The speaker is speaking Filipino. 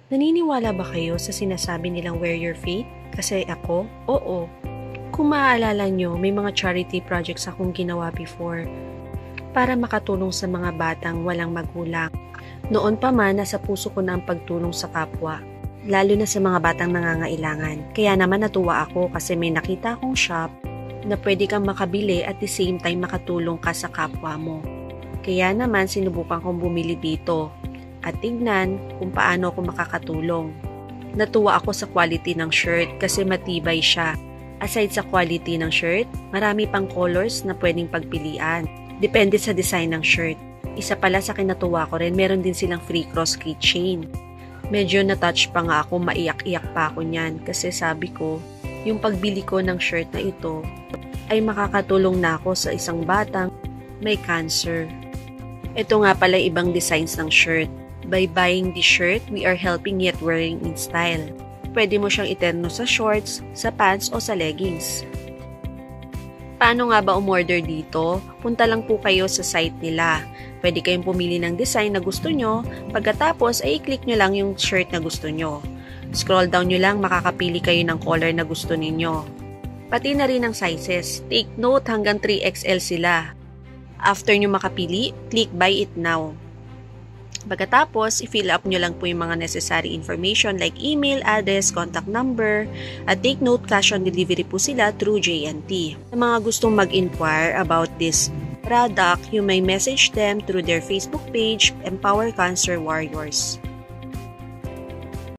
Naniniwala ba kayo sa sinasabi nilang wear your faith? Kasi ako, oo. Kung maaalala nyo, may mga charity projects akong ginawa before para makatulong sa mga batang walang magulang. Noon pa man, nasa puso ko na ang pagtulong sa kapwa, lalo na sa mga batang nangangailangan. Kaya naman natuwa ako kasi may nakita akong shop na pwede kang makabili at the same time makatulong ka sa kapwa mo. Kaya naman sinubukan kong bumili dito at tignan kung paano ako makakatulong. Natuwa ako sa quality ng shirt kasi matibay siya. Aside sa quality ng shirt, marami pang colors na pwedeng pagpilian. Depende sa design ng shirt. Isa pala sa kinatuwa ko rin, meron din silang free cross keychain. Medyo na-touch pa nga ako, maiyak-iyak pa ako niyan kasi sabi ko, yung pagbili ko ng shirt na ito ay makakatulong na ako sa isang batang may cancer. Ito nga pala ibang designs ng shirt. By buying the shirt, we are helping yet wearing in style. Pwede mo siyang iterno sa shorts, sa pants o sa leggings. Paano nga ba umorder dito? Punta lang po kayo sa site nila. Pwede kayong pumili ng design na gusto nyo. Pagkatapos ay i-click nyo lang yung shirt na gusto nyo. Scroll down nyo lang, makakapili kayo ng color na gusto ninyo. Pati na rin ang sizes. Take note, hanggang 3XL sila. After nyo makapili, click buy it now. Pagkatapos, i-fill up nyo lang po yung mga necessary information like email, address, contact number, at take note, cash on delivery po sila through JNT. Sa mga gustong mag-inquire about this product, you may message them through their Facebook page, Empower Cancer Warriors.